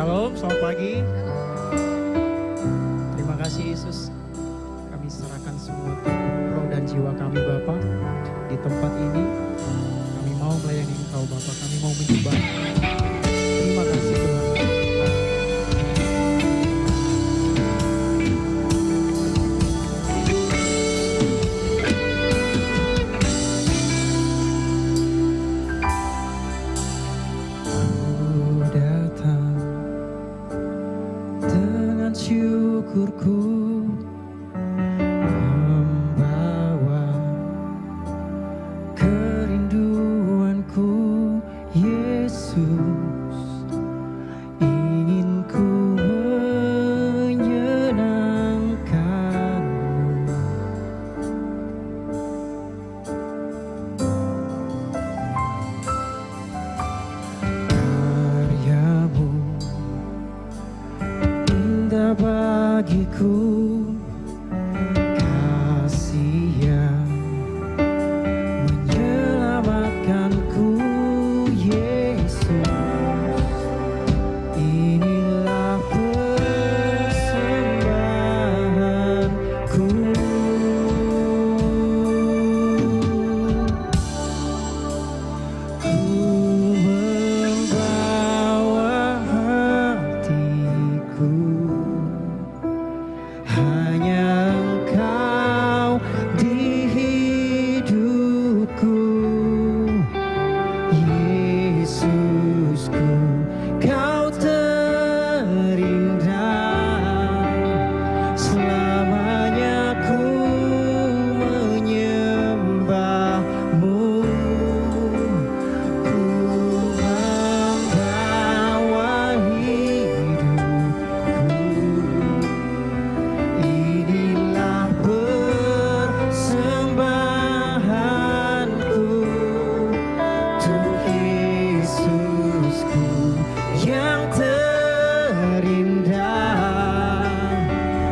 Shalom, selamat pagi. Terima kasih Yesus. Kami serahkan semua roh dan jiwa kami Bapa di tempat ini. Kami mau melayani Engkau Bapa, kami mau menyembah. Terima kasih Tuhan. Syukurku membawa kerinduanku, Yesus, ingin ku menyenangkanmu. Karyamu indah bagiku, kasih yang menyelamatkanku, Yesus. Inilah persembahanku. Ku membawa hatiku, hanya Engkau di hidupku, Yesusku, Kau terindah. Selamanya ku menyembahmu. Ku membawa hidupku, inilah persembahanku untuk Yesusku yang terindah.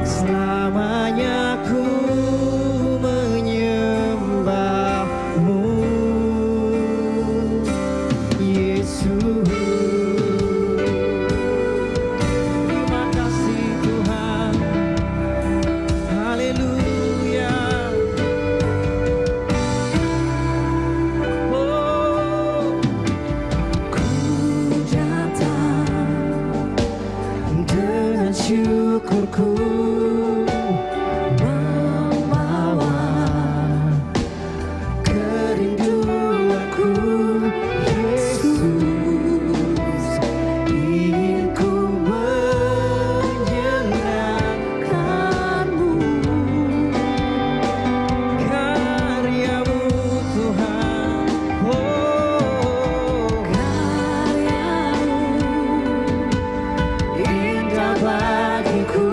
Selamanya ku menyembahmu, Yesus. Terima kasih Tuhan. Haleluya. Oh, ku datang dengan syukurku, membawa kerinduanku, Yesus. Ingin ku menyenangkanmu. Karyamu Tuhan, oh, karyamu indah bagiku,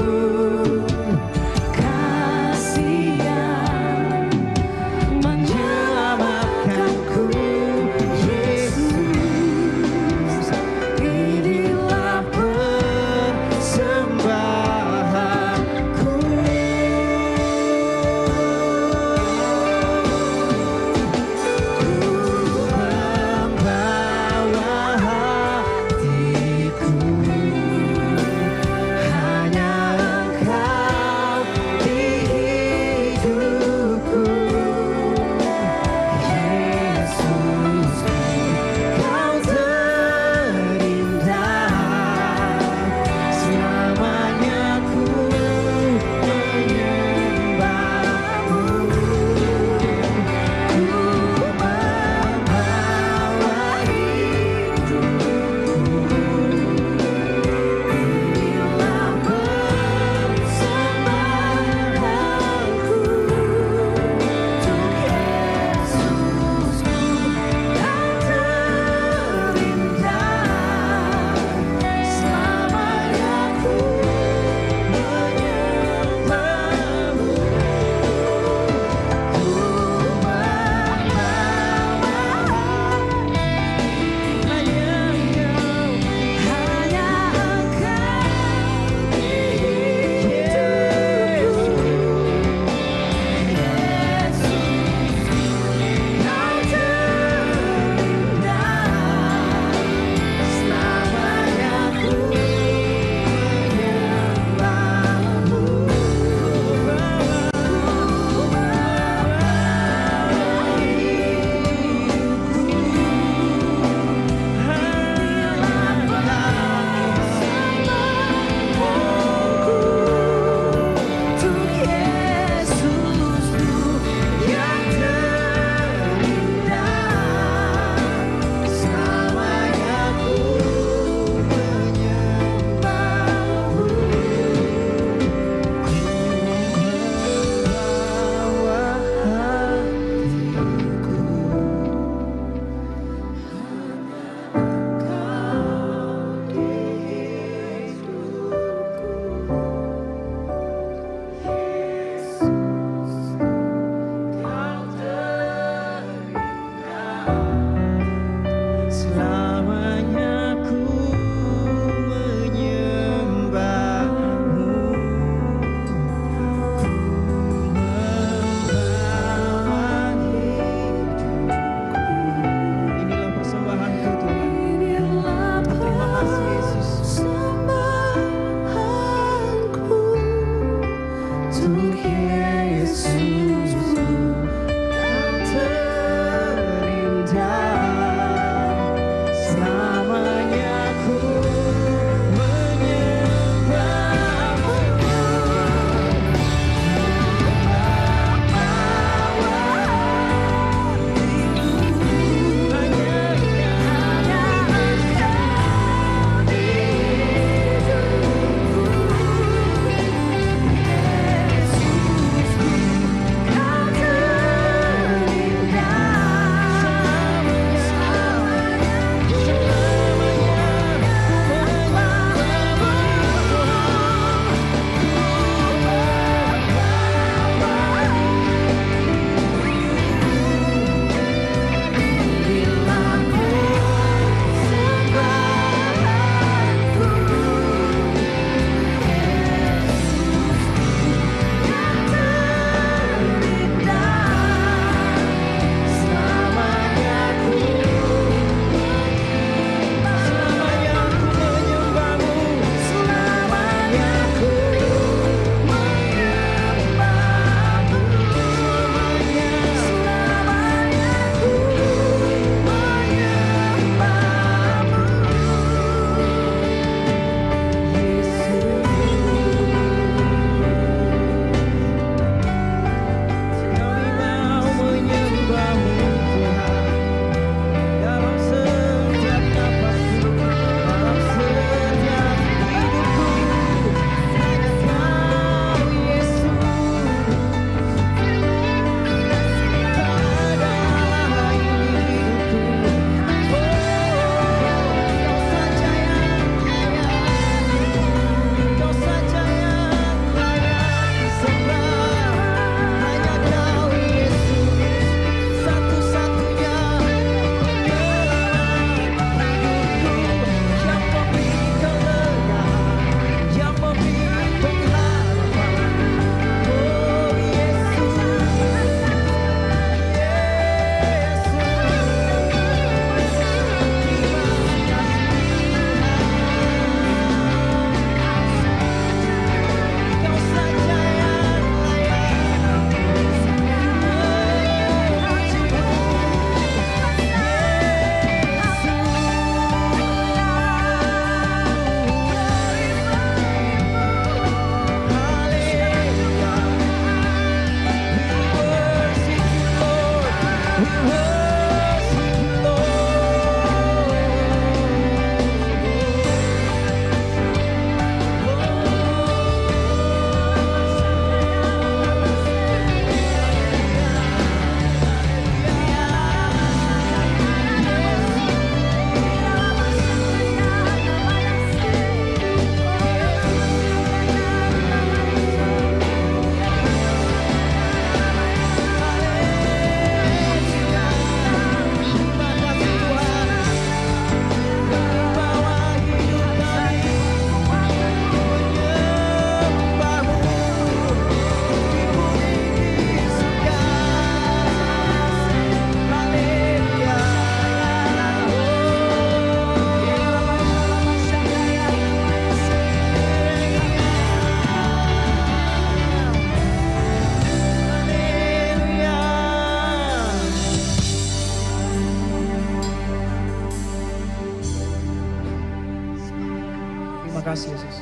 Terima kasih Yesus.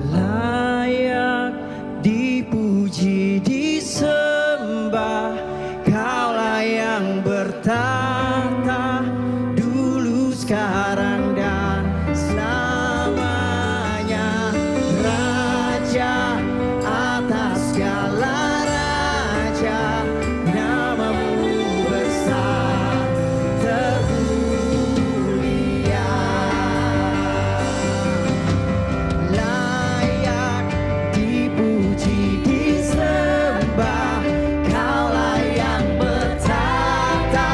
Layak dipuji, disembah, Kaulah yang bertata dulu, sekarang, dan selamanya. Raja atas segala raja, namamu besar termulia. Layak dipuji, disembah, Kaulah yang bertata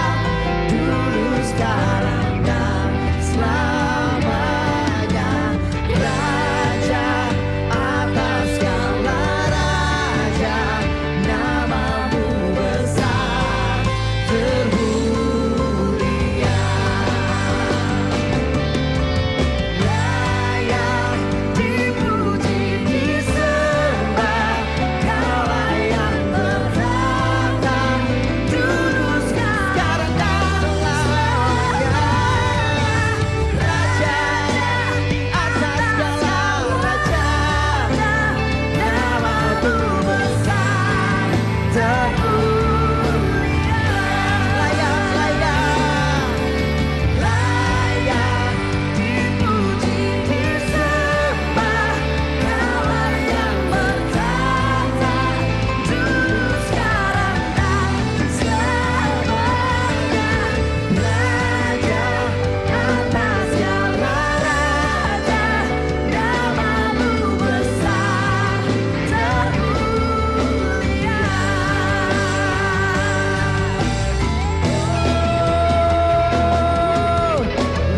dulu, sekarang, dan selamanya. Raja atas segala raja, namamu besar termulia. Layak dipuji, disembah, Kaulah yang bertata dulu, sekarang, dan selamanya. Raja atas segala raja, namamu besar termulia. Layak dipuji, disembah, Kaulah yang bertata dulu, sekarang, dan selamanya. Raja atas segala raja, namamu besar termulia.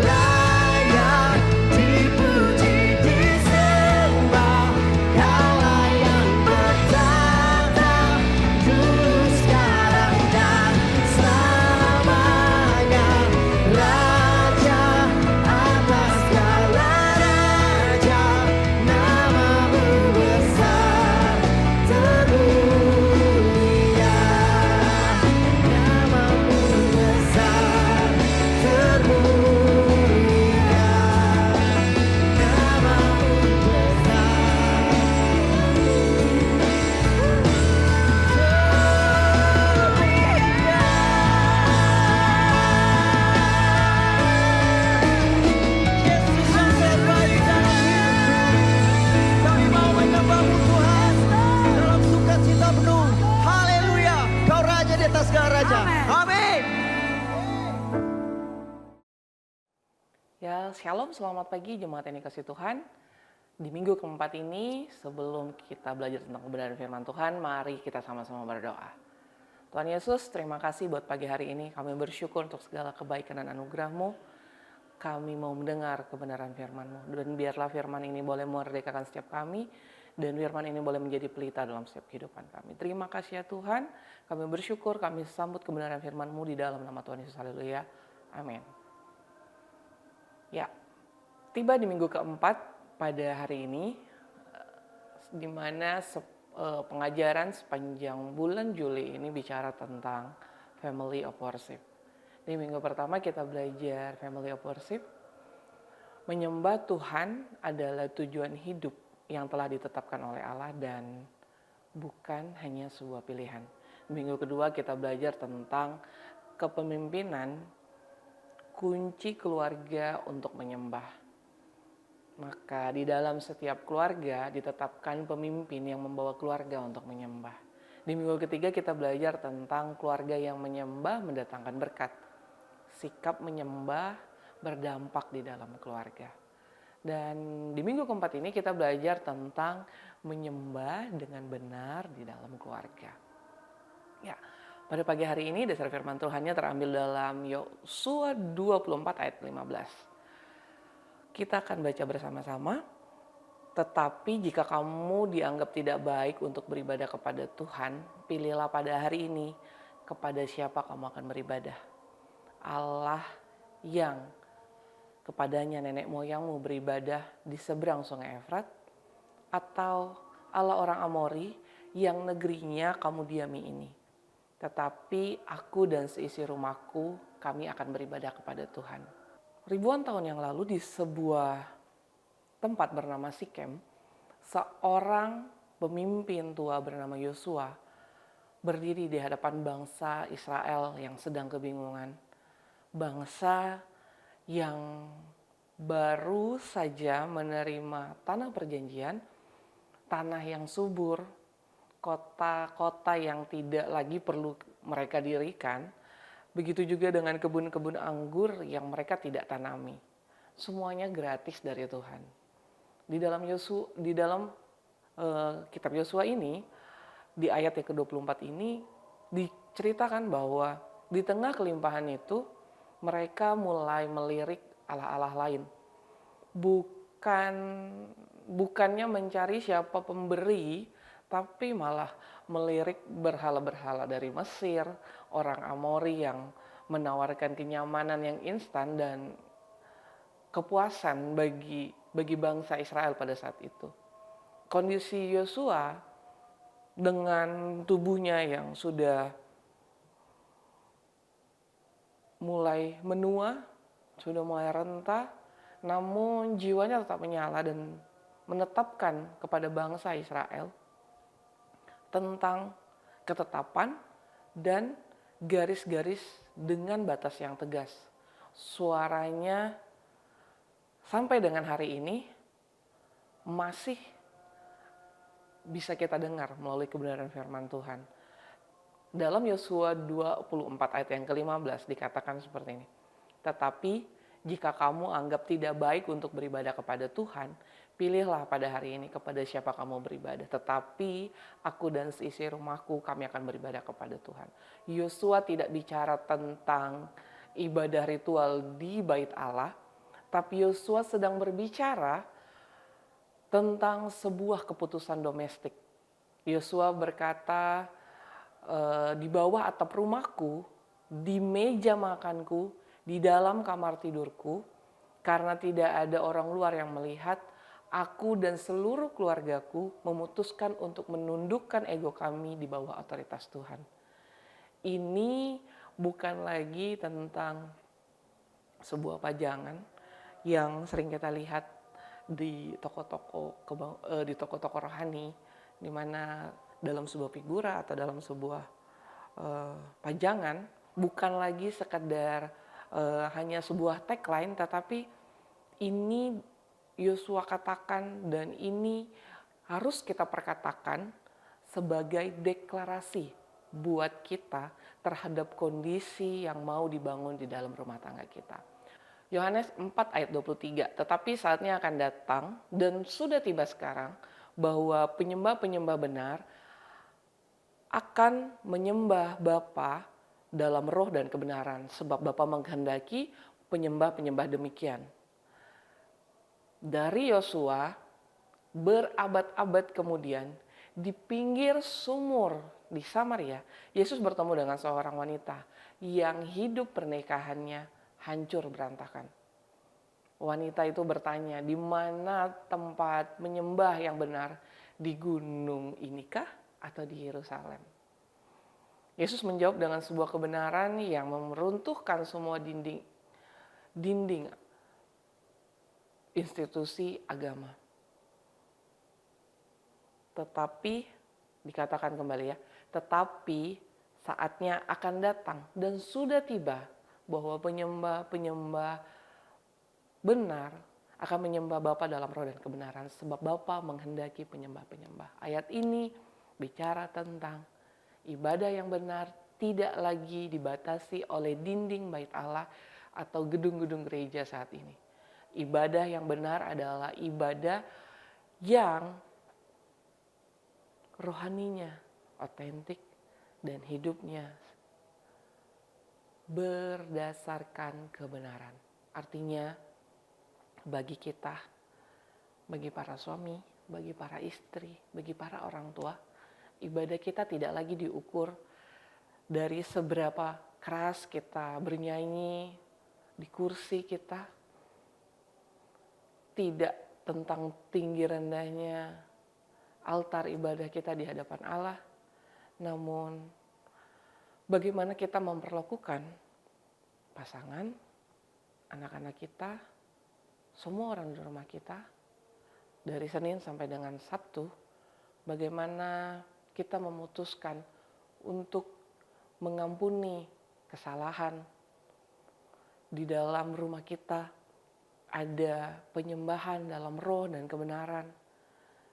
Layak dipuji, disembah, Kaulah yang bertata dulu, sekarang, dan selamanya. Raja atas segala raja, namamu besar termulia. Namamu besar termulia. Namamu Yesus yang terbaik dalam hidup, kami mau menyembah-Mu Tuhan dalam sukacita penuh. Haleluya, Kau Raja di atas segala raja. Amin. Ya, shalom, selamat pagi jemaat yang dikasih Tuhan. Di minggu keempat ini, sebelum kita belajar tentang kebenaran firman Tuhan, mari kita sama-sama berdoa. Tuhan Yesus, terima kasih buat pagi hari ini. Kami bersyukur untuk segala kebaikan dan anugerah-Mu. Kami mau mendengar kebenaran firman-Mu. Dan biarlah firman ini boleh memerdekakan setiap kami. Dan firman ini boleh menjadi pelita dalam setiap kehidupan kami. Terima kasih ya Tuhan. Kami bersyukur, kami sambut kebenaran firman-Mu di dalam nama Tuhan Yesus. Haleluya. Amin. Ya, tiba di minggu keempat pada hari ini, di mana pengajaran sepanjang bulan Juli ini bicara tentang family of worship. Di minggu pertama kita belajar family of worship. Menyembah Tuhan adalah tujuan hidup yang telah ditetapkan oleh Allah dan bukan hanya sebuah pilihan. Minggu kedua kita belajar tentang kepemimpinan, kunci keluarga untuk menyembah. Maka di dalam setiap keluarga ditetapkan pemimpin yang membawa keluarga untuk menyembah. Di minggu ketiga kita belajar tentang keluarga yang menyembah mendatangkan berkat. Sikap menyembah berdampak di dalam keluarga. Dan di minggu keempat ini kita belajar tentang menyembah dengan benar di dalam keluarga. Ya, pada pagi hari ini dasar firman Tuhannya terambil dalam Yosua 24 ayat 15. Kita akan baca bersama-sama. Tetapi jika kamu dianggap tidak baik untuk beribadah kepada Tuhan, pilihlah pada hari ini kepada siapa kamu akan beribadah. Allah yang kepadanya nenek moyangmu beribadah di seberang sungai Efrat, atau Allah orang Amori yang negerinya kamu diami ini. Tetapi aku dan seisi rumahku, kami akan beribadah kepada Tuhan. Ribuan tahun yang lalu di sebuah tempat bernama Sikem, seorang pemimpin tua bernama Yosua berdiri di hadapan bangsa Israel yang sedang kebingungan. Bangsa yang baru saja menerima tanah perjanjian, tanah yang subur, kota-kota yang tidak lagi perlu mereka dirikan. Begitu juga dengan kebun-kebun anggur yang mereka tidak tanami. Semuanya gratis dari Tuhan. Di dalam kitab Yosua ini, di ayat yang ke-24 ini diceritakan bahwa di tengah kelimpahan itu mereka mulai melirik allah-allah lain. Bukannya mencari siapa pemberi, tapi malah melirik berhala-berhala dari Mesir, orang Amori yang menawarkan kenyamanan yang instan dan kepuasan bagi bangsa Israel pada saat itu. Kondisi Yosua dengan tubuhnya yang sudah mulai menua, sudah mulai renta, namun jiwanya tetap menyala dan menetapkan kepada bangsa Israel tentang ketetapan dan garis-garis dengan batas yang tegas. Suaranya sampai dengan hari ini masih bisa kita dengar melalui kebenaran firman Tuhan. Dalam Yosua 24 ayat yang ke-15 dikatakan seperti ini. Tetapi jika kamu anggap tidak baik untuk beribadah kepada Tuhan, pilihlah pada hari ini kepada siapa kamu beribadah. Tetapi aku dan seisi rumahku kami akan beribadah kepada Tuhan. Yosua tidak bicara tentang ibadah ritual di bait Allah, tapi Yosua sedang berbicara tentang sebuah keputusan domestik. Yosua berkata, di bawah atap rumahku, di meja makanku, di dalam kamar tidurku, karena tidak ada orang luar yang melihat, aku dan seluruh keluargaku memutuskan untuk menundukkan ego kami di bawah otoritas Tuhan. Ini bukan lagi tentang sebuah pajangan yang sering kita lihat di toko-toko rohani, di mana dalam sebuah figura atau dalam sebuah pajangan bukan lagi sekedar hanya sebuah tagline, tetapi ini Yosua katakan dan ini harus kita perkatakan sebagai deklarasi buat kita terhadap kondisi yang mau dibangun di dalam rumah tangga kita. Yohanes 4 ayat 23, tetapi saatnya akan datang dan sudah tiba sekarang bahwa penyembah-penyembah benar akan menyembah Bapa dalam roh dan kebenaran, sebab Bapa menghendaki penyembah-penyembah demikian. Dari Yosua, berabad-abad kemudian, di pinggir sumur di Samaria, Yesus bertemu dengan seorang wanita yang hidup pernikahannya hancur berantakan. Wanita itu bertanya, di mana tempat menyembah yang benar? Di gunung inikah atau di Yerusalem? Yesus menjawab dengan sebuah kebenaran yang meruntuhkan semua dinding institusi agama. Tetapi, dikatakan kembali ya, tetapi saatnya akan datang dan sudah tiba bahwa penyembah-penyembah benar akan menyembah Bapa dalam roh dan kebenaran, sebab Bapa menghendaki penyembah-penyembah. Ayat ini bicara tentang ibadah yang benar tidak lagi dibatasi oleh dinding bait Allah atau gedung-gedung gereja saat ini. Ibadah yang benar adalah ibadah yang rohaninya otentik dan hidupnya berdasarkan kebenaran. Artinya bagi kita, bagi para suami, bagi para istri, bagi para orang tua, ibadah kita tidak lagi diukur dari seberapa keras kita bernyanyi di kursi kita, tidak tentang tinggi rendahnya altar ibadah kita di hadapan Allah, namun bagaimana kita memperlakukan pasangan, anak-anak kita, semua orang di rumah kita, dari Senin sampai dengan Sabtu, bagaimana kita memutuskan untuk mengampuni kesalahan. Di dalam rumah kita ada penyembahan dalam roh dan kebenaran.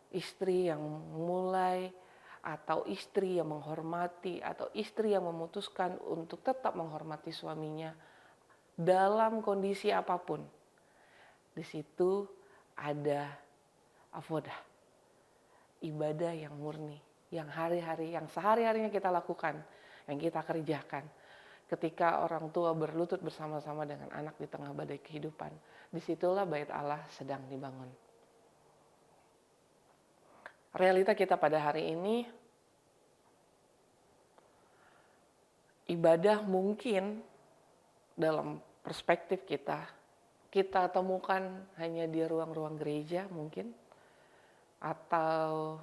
Istri yang mulai, atau istri yang menghormati, atau istri yang memutuskan untuk tetap menghormati suaminya dalam kondisi apapun. Di situ ada avodah, ibadah yang murni, yang sehari-harinya kita lakukan, yang kita kerjakan. Ketika orang tua berlutut bersama-sama dengan anak di tengah badai kehidupan, disitulah bait Allah sedang dibangun. Realita kita pada hari ini, ibadah mungkin dalam perspektif kita temukan hanya di ruang-ruang gereja mungkin, atau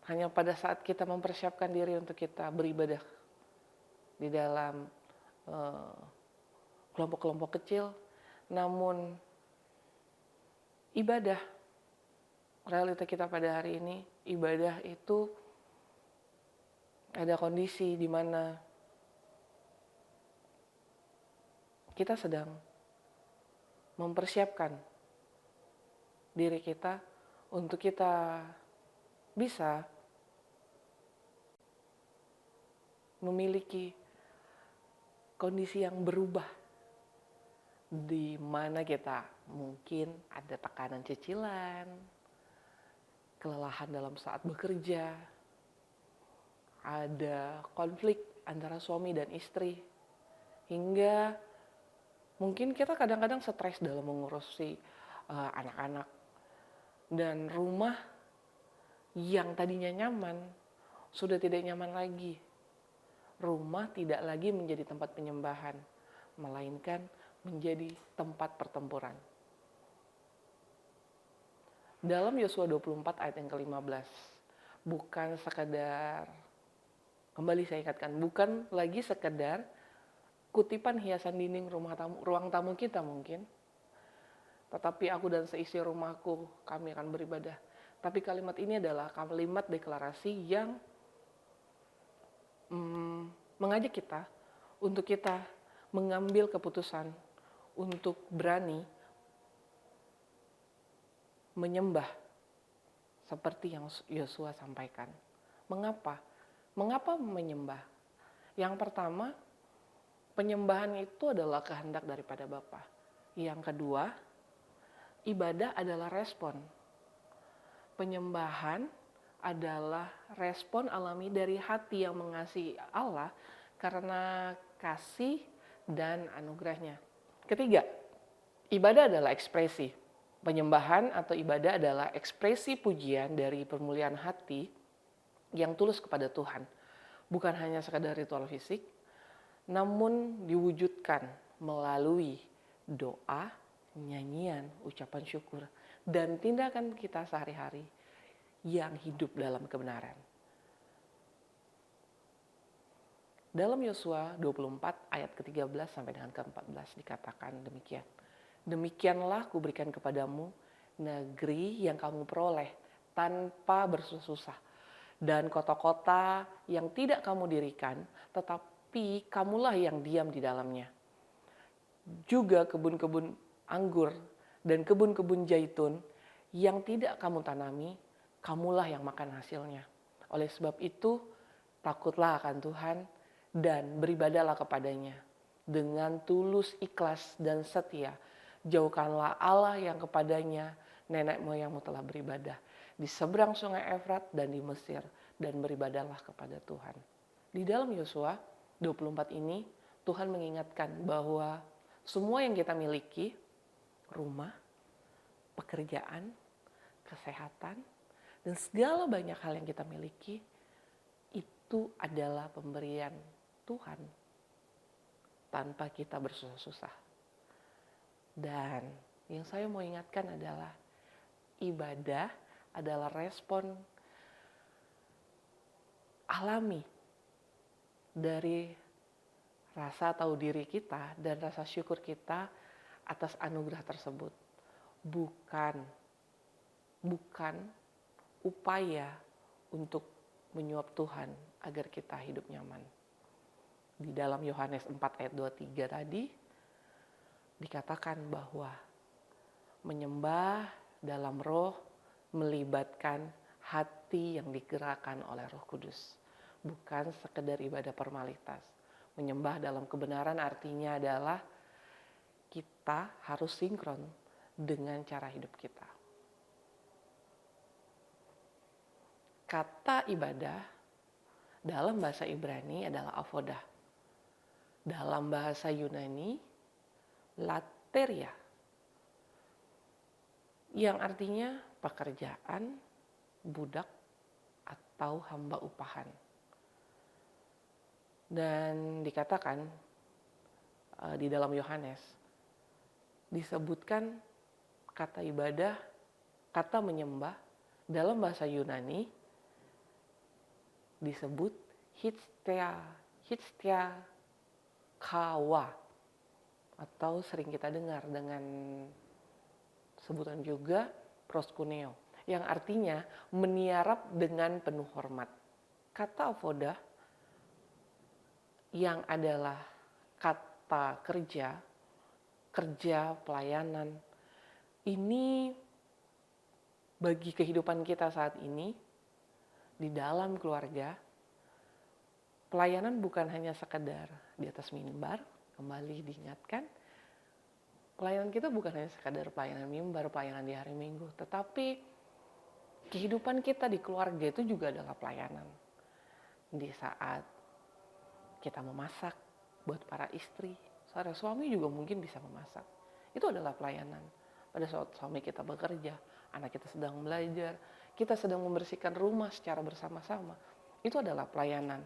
hanya pada saat kita mempersiapkan diri untuk kita beribadah di dalam kelompok-kelompok kecil. Namun ibadah, realita kita pada hari ini, ibadah itu ada kondisi di mana kita sedang mempersiapkan diri kita untuk kita bisa memiliki kondisi yang berubah, di mana kita mungkin ada tekanan cicilan, kelelahan dalam saat bekerja, ada konflik antara suami dan istri, hingga mungkin kita kadang-kadang stres dalam mengurusi anak-anak, dan rumah yang tadinya nyaman sudah tidak nyaman lagi. Rumah tidak lagi menjadi tempat penyembahan, melainkan menjadi tempat pertempuran. Dalam Yosua 24 ayat yang ke-15, bukan sekadar, kembali saya ingatkan, bukan lagi sekadar kutipan hiasan dinding ruang tamu kita mungkin, tetapi aku dan seisi rumahku kami akan beribadah. Tapi kalimat ini adalah kalimat deklarasi yang mengajak kita untuk kita mengambil keputusan untuk berani menyembah seperti yang Yosua sampaikan. Mengapa? Mengapa menyembah? Yang pertama, penyembahan itu adalah kehendak daripada Bapa. Yang kedua, ibadah adalah respon. Penyembahan adalah respon alami dari hati yang mengasihi Allah karena kasih dan anugerahnya. Ketiga, ibadah adalah ekspresi. Penyembahan atau ibadah adalah ekspresi pujian dari permuliaan hati yang tulus kepada Tuhan. Bukan hanya sekadar ritual fisik, namun diwujudkan melalui doa, nyanyian, ucapan syukur, dan tindakan kita sehari-hari yang hidup dalam kebenaran. Dalam Yosua 24 ayat ke-13 sampai dengan ke-14 dikatakan demikian. Demikianlah kuberikan kepadamu negeri yang kamu peroleh tanpa bersusah, dan kota-kota yang tidak kamu dirikan, tetapi kamulah yang diam di dalamnya. Juga kebun-kebun anggur dan kebun-kebun zaitun yang tidak kamu tanami, kamulah yang makan hasilnya. Oleh sebab itu, takutlah akan Tuhan dan beribadahlah kepadanya dengan tulus, ikhlas, dan setia. Jauhkanlah Allah yang kepadanya nenek moyangmu telah beribadah di seberang sungai Efrat dan di Mesir, dan beribadahlah kepada Tuhan. Di dalam Yosua 24 ini, Tuhan mengingatkan bahwa semua yang kita miliki, rumah, pekerjaan, kesehatan, dan segala banyak hal yang kita miliki, itu adalah pemberian Tuhan tanpa kita bersusah-susah. Dan yang saya mau ingatkan adalah ibadah adalah respon alami dari rasa tahu diri kita dan rasa syukur kita atas anugerah tersebut. Bukan upaya untuk menyuap Tuhan agar kita hidup nyaman. Di dalam Yohanes 4 ayat 23 tadi dikatakan bahwa menyembah dalam roh melibatkan hati yang digerakkan oleh Roh Kudus. Bukan sekedar ibadah formalitas. Menyembah dalam kebenaran artinya adalah kita harus sinkron dengan cara hidup kita. Kata ibadah dalam bahasa Ibrani adalah avodah. Dalam bahasa Yunani, lateria. Yang artinya pekerjaan, budak, atau hamba upahan. Dan dikatakan di dalam Yohanes, disebutkan kata ibadah, kata menyembah, dalam bahasa Yunani disebut hitstia kawa, atau sering kita dengar dengan sebutan juga proskuneo, yang artinya meniarap dengan penuh hormat. Kata avodah yang adalah kata kerja pelayanan, ini bagi kehidupan kita saat ini di dalam keluarga, pelayanan bukan hanya sekedar di atas mimbar, kembali diingatkan, pelayanan kita bukan hanya sekadar pelayanan mimbar, pelayanan di hari Minggu, tetapi kehidupan kita di keluarga itu juga adalah pelayanan. Di saat kita memasak buat para istri, seorang suami juga mungkin bisa memasak. Itu adalah pelayanan. Pada saat suami kita bekerja, anak kita sedang belajar, kita sedang membersihkan rumah secara bersama-sama. Itu adalah pelayanan.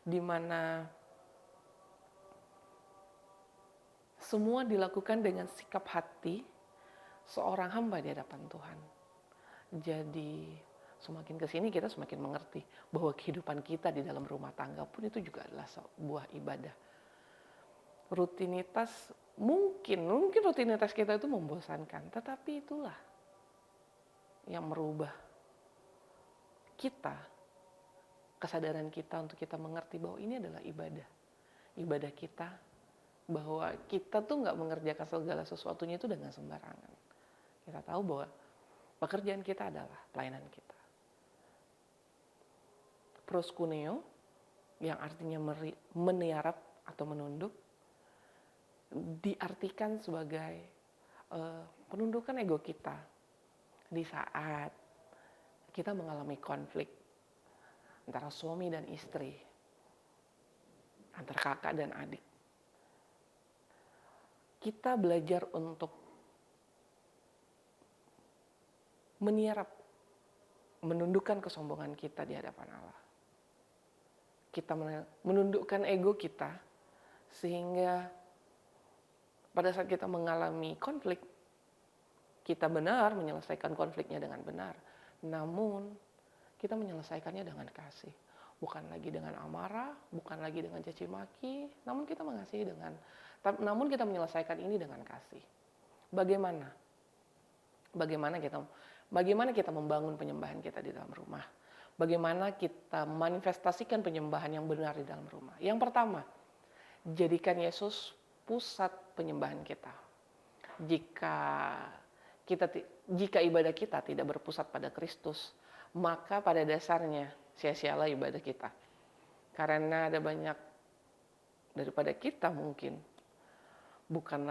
Di mana semua dilakukan dengan sikap hati seorang hamba di hadapan Tuhan. Jadi semakin kesini kita semakin mengerti bahwa kehidupan kita di dalam rumah tangga pun itu juga adalah sebuah ibadah. Rutinitas, mungkin rutinitas kita itu membosankan, tetapi itulah yang merubah kita, kesadaran kita untuk kita mengerti bahwa ini adalah ibadah. Ibadah kita, bahwa kita tuh nggak mengerjakan segala sesuatunya itu dengan sembarangan. Kita tahu bahwa pekerjaan kita adalah pelayanan kita. Proskuneo, yang artinya meniarap atau menunduk, diartikan sebagai penundukan ego kita di saat kita mengalami konflik antara suami dan istri, antara kakak dan adik. Kita belajar untuk meniarap, menundukkan kesombongan kita di hadapan Allah. Kita menundukkan ego kita sehingga pada saat kita mengalami konflik, kita benar menyelesaikan konfliknya dengan benar. Namun, kita menyelesaikannya dengan kasih. Bukan lagi dengan amarah, bukan lagi dengan caci maki, namun kita mengasihi namun kita menyelesaikan ini dengan kasih. Bagaimana kita membangun penyembahan kita di dalam rumah? Bagaimana kita manifestasikan penyembahan yang benar di dalam rumah? Yang pertama, jadikan Yesus pusat penyembahan kita. Jika ibadah kita tidak berpusat pada Kristus, maka pada dasarnya sia-sialah ibadah kita. Karena ada banyak daripada kita mungkin bukan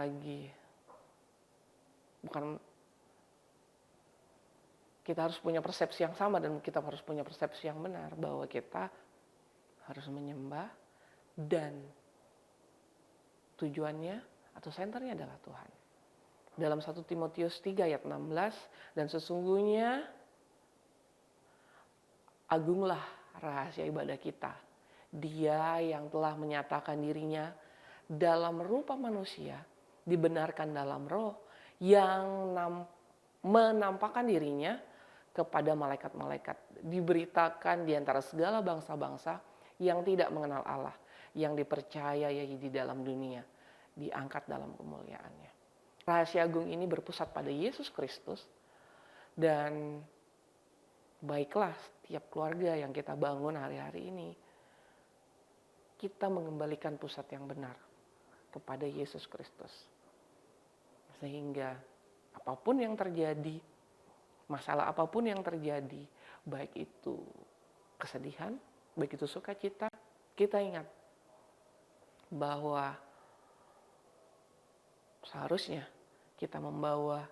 kita harus punya persepsi yang sama dan kita harus punya persepsi yang benar bahwa kita harus menyembah dan tujuannya atau senternya adalah Tuhan. Dalam 1 Timotius 3 ayat 16, dan sesungguhnya agunglah rahasia ibadah kita. Dia yang telah menyatakan dirinya dalam rupa manusia, dibenarkan dalam roh, yang menampakkan dirinya kepada malaikat-malaikat, diberitakan di antara segala bangsa-bangsa yang tidak mengenal Allah, yang dipercayai di dalam dunia, diangkat dalam kemuliaannya. Rahasia agung ini berpusat pada Yesus Kristus, dan baiklah setiap keluarga yang kita bangun hari-hari ini, kita mengembalikan pusat yang benar kepada Yesus Kristus. Sehingga apapun yang terjadi, masalah apapun yang terjadi, baik itu kesedihan, baik itu sukacita, kita ingat bahwa seharusnya kita membawa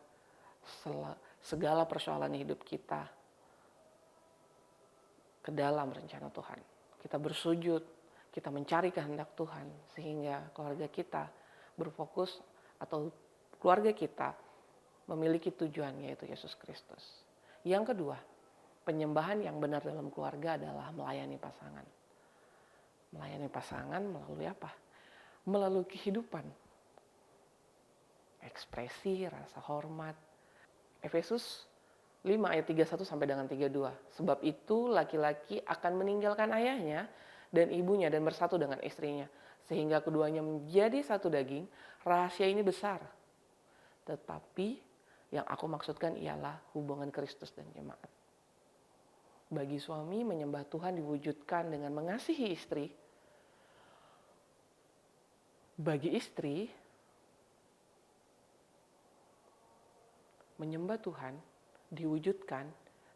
segala persoalan hidup kita ke dalam rencana Tuhan. Kita bersujud, kita mencari kehendak Tuhan, sehingga keluarga kita berfokus atau keluarga kita memiliki tujuan, yaitu Yesus Kristus. Yang kedua, penyembahan yang benar dalam keluarga adalah melayani pasangan. Melayani pasangan melalui apa? Melalui kehidupan. Ekspresi, rasa hormat. Efesus 5 ayat 31 sampai dengan 32. Sebab itu laki-laki akan meninggalkan ayahnya dan ibunya dan bersatu dengan istrinya, sehingga keduanya menjadi satu daging. Rahasia ini besar, tetapi yang aku maksudkan ialah hubungan Kristus dan jemaat. Bagi suami, menyembah Tuhan diwujudkan dengan mengasihi istri. Bagi istri, menyembah Tuhan diwujudkan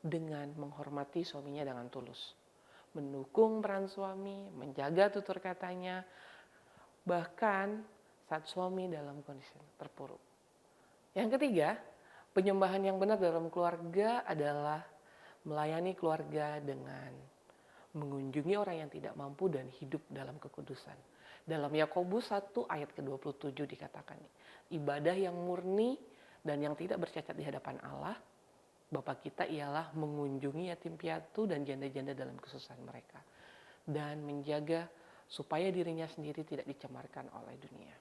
dengan menghormati suaminya dengan tulus. Mendukung peran suami, menjaga tutur katanya, bahkan saat suami dalam kondisi terpuruk. Yang ketiga, penyembahan yang benar dalam keluarga adalah melayani keluarga dengan mengunjungi orang yang tidak mampu dan hidup dalam kekudusan. Dalam Yakobus 1 ayat ke-27 dikatakan, ibadah yang murni dan yang tidak bercacat di hadapan Allah, Bapa kita, ialah mengunjungi yatim piatu dan janda-janda dalam kesusahan mereka, dan menjaga supaya dirinya sendiri tidak dicemarkan oleh dunia.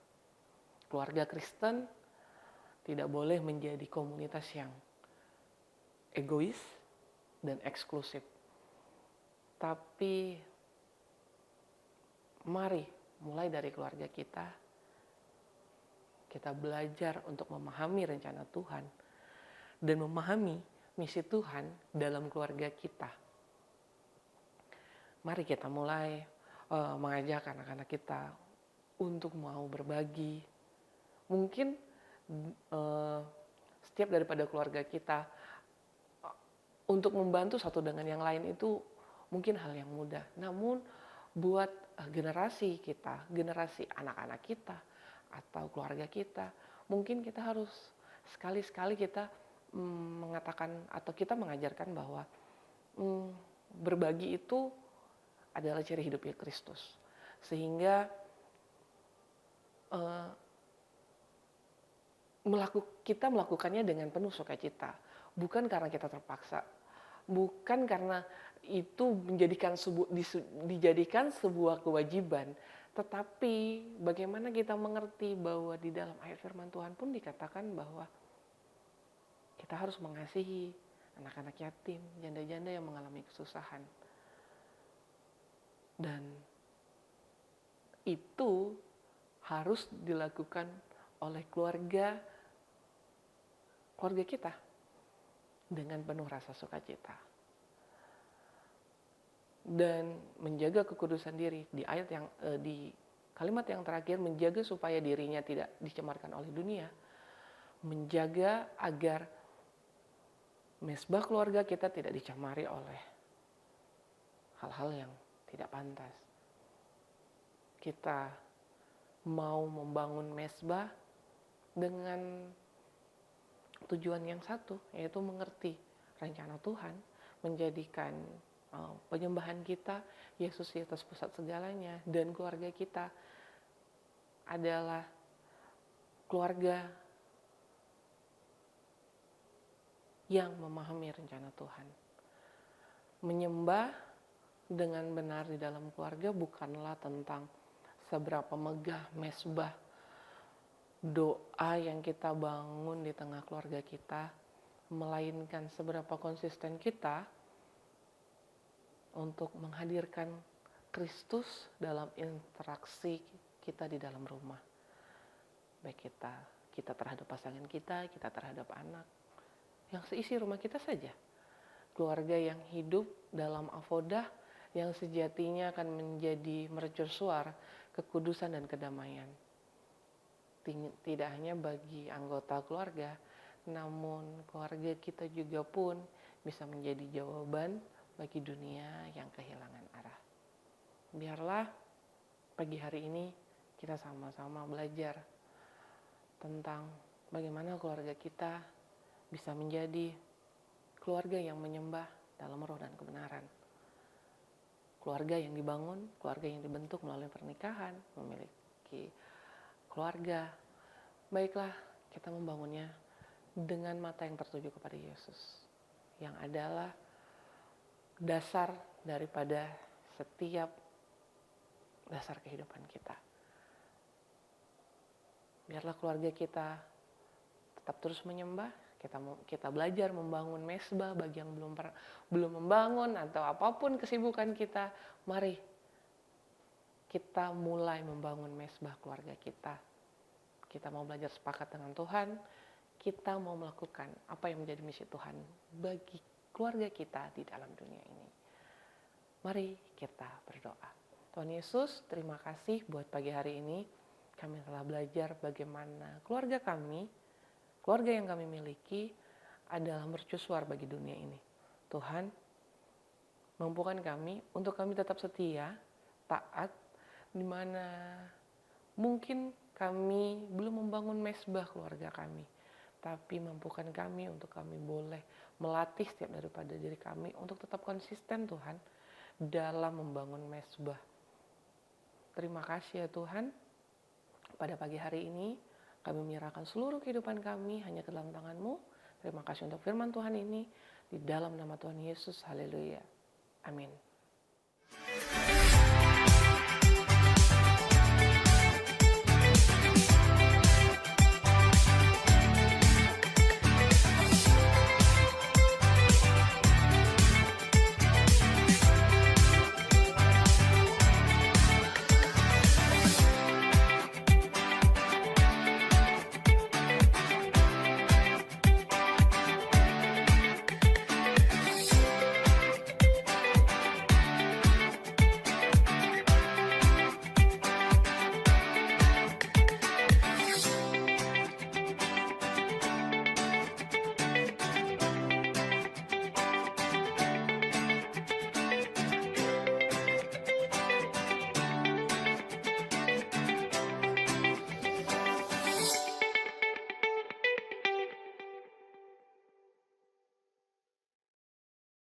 Keluarga Kristen tidak boleh menjadi komunitas yang egois dan eksklusif. Tapi mari mulai dari keluarga kita belajar untuk memahami rencana Tuhan dan memahami misi Tuhan dalam keluarga kita. Mari kita mulai mengajak anak-anak kita untuk mau berbagi. Mungkin setiap daripada keluarga kita untuk membantu satu dengan yang lain itu mungkin hal yang mudah. Namun buat generasi kita, generasi anak-anak kita atau keluarga kita, mungkin kita harus sekali-sekali kita mengatakan atau kita mengajarkan bahwa berbagi itu adalah ciri hidupnya Kristus. Sehingga kita melakukannya dengan penuh sukacita, bukan karena kita terpaksa, bukan karena itu dijadikan sebuah kewajiban, tetapi bagaimana kita mengerti bahwa di dalam ayat firman Tuhan pun dikatakan bahwa kita harus mengasihi anak-anak yatim, janda-janda yang mengalami kesusahan. Dan itu harus dilakukan oleh keluarga kita dengan penuh rasa sukacita. Dan menjaga kekudusan diri, di ayat yang di kalimat yang terakhir, menjaga supaya dirinya tidak dicemarkan oleh dunia, menjaga agar mesbah keluarga kita tidak dicemari oleh hal-hal yang tidak pantas. Kita mau membangun mesbah dengan tujuan yang satu, yaitu mengerti rencana Tuhan, menjadikan penyembahan kita Yesus di atas pusat segalanya, dan keluarga kita adalah keluarga yang memahami rencana Tuhan. Menyembah dengan benar di dalam keluarga bukanlah tentang seberapa megah mesbah doa yang kita bangun di tengah keluarga kita, melainkan seberapa konsisten kita untuk menghadirkan Kristus dalam interaksi kita di dalam rumah. Baik kita terhadap pasangan kita terhadap anak, yang seisi rumah kita saja. Keluarga yang hidup dalam avodah yang sejatinya akan menjadi mercusuar kekudusan dan kedamaian. Tidak hanya bagi anggota keluarga, namun keluarga kita juga pun bisa menjadi jawaban bagi dunia yang kehilangan arah. Biarlah pagi hari ini kita sama-sama belajar tentang bagaimana keluarga kita bisa menjadi keluarga yang menyembah dalam roh dan kebenaran. Keluarga yang dibangun, keluarga yang dibentuk melalui pernikahan, memiliki keluarga. Baiklah, kita membangunnya dengan mata yang tertuju kepada Yesus, yang adalah dasar daripada setiap dasar kehidupan kita. Biarlah keluarga kita tetap terus menyembah. Kita belajar membangun mesbah bagi yang belum membangun atau apapun kesibukan kita. Mari kita mulai membangun mesbah keluarga kita. Kita mau belajar sepakat dengan Tuhan. Kita mau melakukan apa yang menjadi misi Tuhan bagi keluarga kita di dalam dunia ini. Mari kita berdoa. Tuhan Yesus, terima kasih buat pagi hari ini. Kami telah belajar bagaimana keluarga yang kami miliki adalah mercusuar bagi dunia ini. Tuhan, mampukan kami untuk kami tetap setia, taat, di mana mungkin kami belum membangun mesbah keluarga kami. Tapi mampukan kami untuk kami boleh melatih setiap daripada diri kami untuk tetap konsisten Tuhan dalam membangun mesbah. Terima kasih ya Tuhan, pada pagi hari ini kami menyerahkan seluruh kehidupan kami hanya ke dalam tangan-Mu. Terima kasih untuk firman Tuhan ini. Di dalam nama Tuhan Yesus, haleluya. Amin.